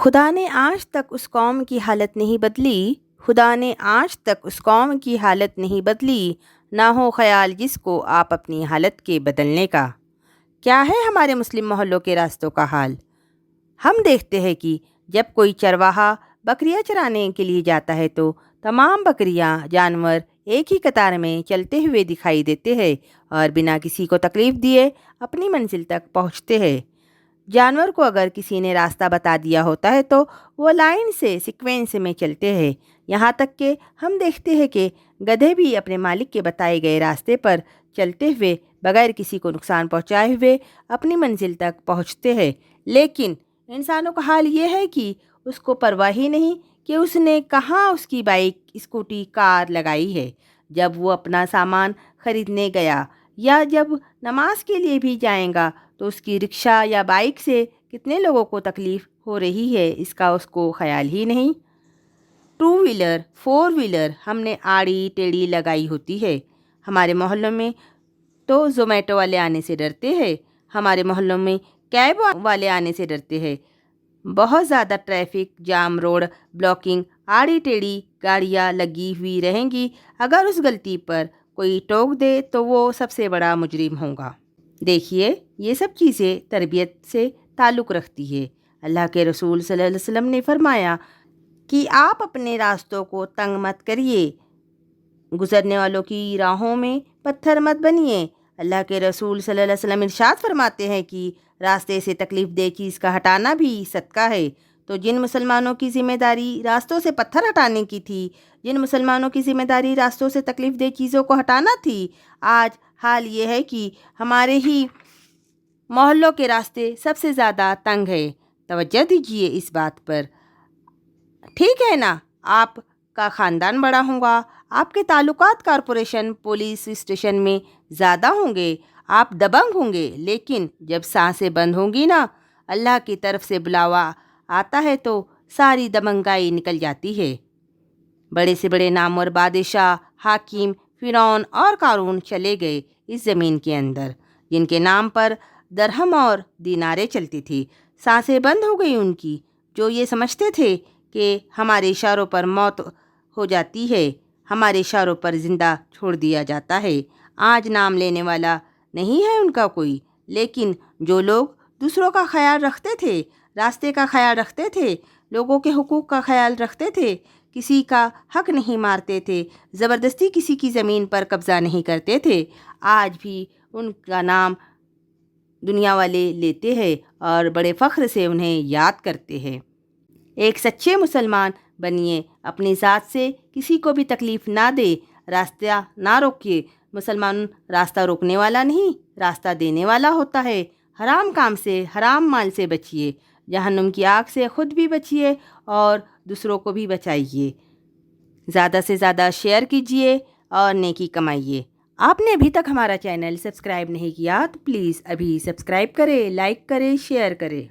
خدا نے آج تک اس قوم کی حالت نہیں بدلی، خدا نے آج تک اس قوم کی حالت نہیں بدلی، نہ ہو خیال جس کو آپ اپنی حالت کے بدلنے کا۔ کیا ہے ہمارے مسلم محلوں کے راستوں کا حال؟ ہم دیکھتے ہیں کہ جب کوئی چرواہا بکریاں چرانے کے لیے جاتا ہے تو تمام بکریاں جانور ایک ہی قطار میں چلتے ہوئے دکھائی دیتے ہیں اور بنا کسی کو تکلیف دیے اپنی منزل تک پہنچتے ہیں۔ جانور کو اگر کسی نے راستہ بتا دیا ہوتا ہے تو وہ لائن سے سیکوینس میں چلتے ہیں، یہاں تک کہ ہم دیکھتے ہیں کہ گدھے بھی اپنے مالک کے بتائے گئے راستے پر چلتے ہوئے بغیر کسی کو نقصان پہنچائے ہوئے اپنی منزل تک پہنچتے ہیں۔ لیکن انسانوں کا حال یہ ہے کہ اس کو پرواہ ہی نہیں کہ اس نے کہاں اس کی بائک، اسکوٹی، کار لگائی ہے۔ جب وہ اپنا سامان خریدنے گیا یا جب نماز کے لیے بھی جائیں گا تو اس کی رکشہ یا بائک سے کتنے لوگوں کو تکلیف ہو رہی ہے اس کا اس کو خیال ہی نہیں۔ 2 ویلر 4 ویلر ہم نے آڑی ٹیڑھی لگائی ہوتی ہے۔ ہمارے محلوں میں تو زومیٹو والے آنے سے ڈرتے ہیں، ہمارے محلوں میں کیب والے آنے سے ڈرتے ہیں۔ بہت زیادہ ٹریفک جام، روڈ بلاکنگ، آڑی ٹیڑھی گاڑیاں لگی ہوئی رہیں گی۔ اگر اس غلطی پر کوئی ٹوک دے تو وہ سب سے بڑا مجرم ہوگا۔ دیکھیے، یہ سب چیزیں تربیت سے تعلق رکھتی ہے۔ اللہ کے رسول صلی اللہ علیہ وسلم نے فرمایا کہ آپ اپنے راستوں کو تنگ مت کریے، گزرنے والوں کی راہوں میں پتھر مت بنیے۔ اللہ کے رسول صلی اللہ علیہ وسلم ارشاد فرماتے ہیں کہ راستے سے تکلیف دہ چیز کا ہٹانا بھی صدقہ ہے۔ تو جن مسلمانوں کی ذمہ داری راستوں سے پتھر ہٹانے کی تھی، جن مسلمانوں کی ذمہ داری راستوں سے تکلیف دہ چیزوں کو ہٹانا تھی، آج حال یہ ہے کہ ہمارے ہی محلوں کے راستے سب سے زیادہ تنگ ہے۔ توجہ دیجیے اس بات پر۔ ٹھیک ہے نا، آپ کا خاندان بڑا ہوگا، آپ کے تعلقات کارپوریشن، پولیس اسٹیشن میں زیادہ ہوں گے، آپ دبنگ ہوں گے، لیکن جب سانسیں بند ہوں گی نا، اللہ کی طرف سے بلاوا آتا ہے تو ساری دبنگائی نکل جاتی ہے۔ بڑے سے بڑے نامور بادشاہ، حاکم، فرعون اور قارون چلے گئے اس زمین کے اندر، جن کے نام پر درہم اور دیناریں چلتی تھی۔ سانسیں بند ہو گئی ان کی، جو یہ سمجھتے تھے کہ ہمارے اشاروں پر موت ہو جاتی ہے، ہمارے اشاروں پر زندہ چھوڑ دیا جاتا ہے۔ آج نام لینے والا نہیں ہے ان کا کوئی، لیکن جو لوگ دوسروں کا خیال رکھتے تھے، راستے کا خیال رکھتے تھے، لوگوں کے حقوق کا خیال رکھتے تھے، کسی کا حق نہیں مارتے تھے، زبردستی کسی کی زمین پر قبضہ نہیں کرتے تھے، آج بھی ان کا نام دنیا والے لیتے ہیں اور بڑے فخر سے انہیں یاد کرتے ہیں۔ ایک سچے مسلمان بنیے، اپنی ذات سے کسی کو بھی تکلیف نہ دے، راستہ نہ روکیے۔ مسلمان راستہ روکنے والا نہیں، راستہ دینے والا ہوتا ہے۔ حرام کام سے، حرام مال سے بچیے، جہنم کی آگ سے خود بھی بچیے اور دوسروں کو بھی بچائیے۔ زیادہ سے زیادہ شیئر کیجیے اور نیکی کمائیے۔ آپ نے ابھی تک ہمارا چینل سبسکرائب نہیں کیا تو پلیز ابھی سبسکرائب کریں، لائک کریں، شیئر کریں۔